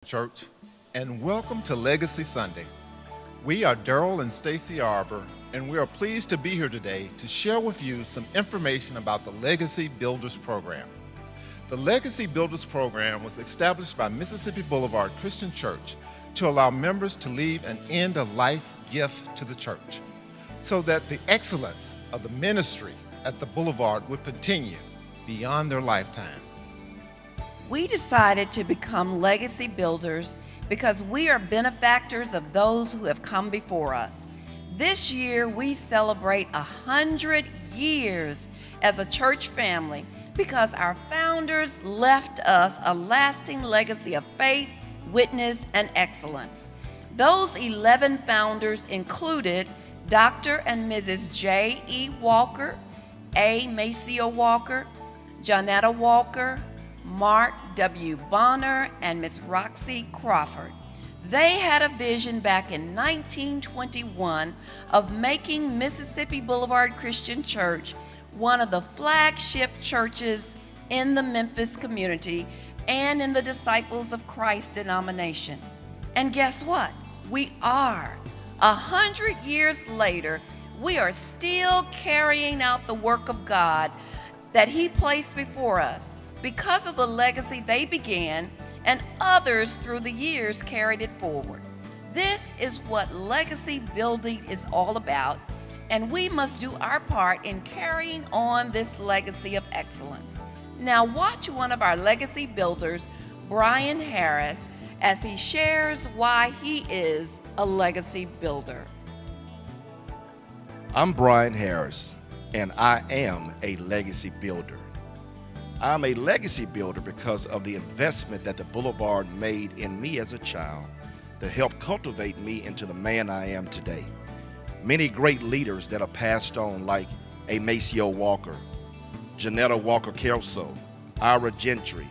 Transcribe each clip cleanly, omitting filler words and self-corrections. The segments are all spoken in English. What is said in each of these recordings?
Church, and welcome to Legacy Sunday. We are Daryl and Stacy Arbor, and we are pleased to be here today to share with you some information about the Legacy Builders Program. The Legacy Builders Program was established by Mississippi Boulevard Christian Church to allow members to leave an end-of-life gift to the church so that the excellence of the ministry at the Boulevard would continue beyond their lifetime. We decided to become legacy builders because we are benefactors of those who have come before us. This year, we celebrate 100 years as a church family because our founders left us a lasting legacy of faith, witness, and excellence. Those 11 founders included Dr. and Mrs. J. E. Walker, A. Maceo Walker, Janetta Walker, Mark W. Bonner, and Miss Roxy Crawford. They had a vision back in 1921 of making Mississippi Boulevard Christian Church one of the flagship churches in the Memphis community and in the Disciples of Christ denomination. And guess what? We are. 100 years later, we are still carrying out the work of God that He placed before us, because of the legacy they began and others through the years carried it forward. This is what legacy building is all about, and we must do our part in carrying on this legacy of excellence. Now watch one of our legacy builders, Brian Harris, as he shares why he is a legacy builder. I'm Brian Harris, and I am a legacy builder. I'm a legacy builder because of the investment that the Boulevard made in me as a child that helped cultivate me into the man I am today. Many great leaders that are passed on, like A. Maceo Walker, Janetta Walker Kelso, Ira Gentry,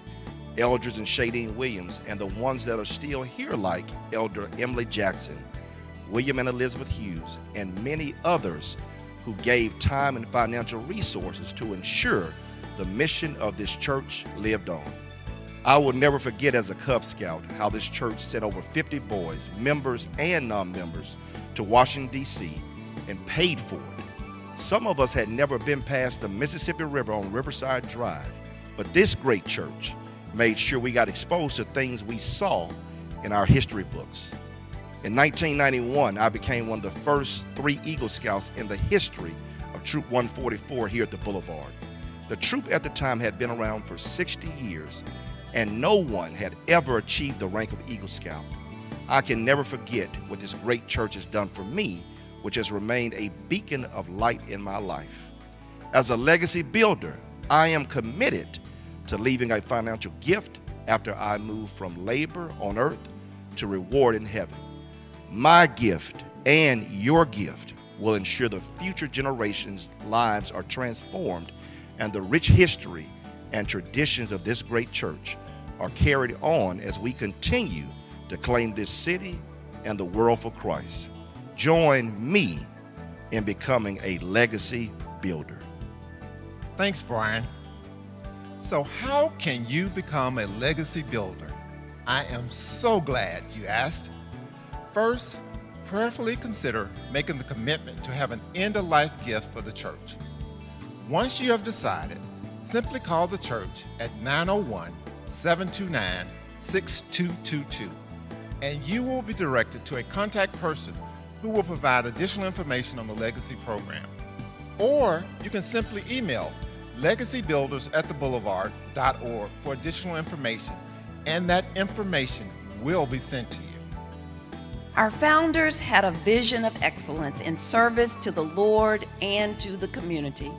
Eldridge and Shadeen Williams, and the ones that are still here, like Elder Emily Jackson, William and Elizabeth Hughes, and many others who gave time and financial resources to ensure the mission of this church lived on. I will never forget as a Cub Scout how this church sent over 50 boys, members and non-members, to Washington, D.C. and paid for it. Some of us had never been past the Mississippi River on Riverside Drive, but this great church made sure we got exposed to things we saw in our history books. In 1991, I became one of the first 3 Eagle Scouts in the history of Troop 144 here at the Boulevard. The troop at the time had been around for 60 years, and no one had ever achieved the rank of Eagle Scout. I can never forget what this great church has done for me, which has remained a beacon of light in my life. As a legacy builder, I am committed to leaving a financial gift after I move from labor on earth to reward in heaven. My gift and your gift will ensure the future generations' lives are transformed and the rich history and traditions of this great church are carried on as we continue to claim this city and the world for Christ. Join me in becoming a legacy builder. Thanks, Brian. So how can you become a legacy builder? I am so glad you asked. First, prayerfully consider making the commitment to have an end-of-life gift for the church. Once you have decided, simply call the church at 901-729-6222, and you will be directed to a contact person who will provide additional information on the Legacy Program. Or you can simply email legacybuilders@theboulevard.org for additional information, and that information will be sent to you. Our founders had a vision of excellence in service to the Lord and to the community.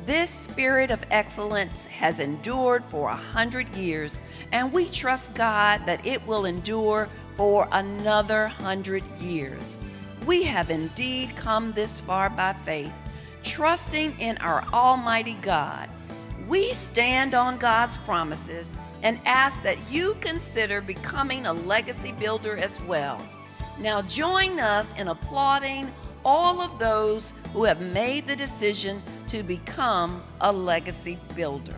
This spirit of excellence has endured for 100 years, and we trust God that it will endure for another 100 years. We have indeed come this far by faith, trusting in our Almighty God. We stand on God's promises and ask that you consider becoming a legacy builder as well. Now join us in applauding all of those who have made the decision to become a legacy builder.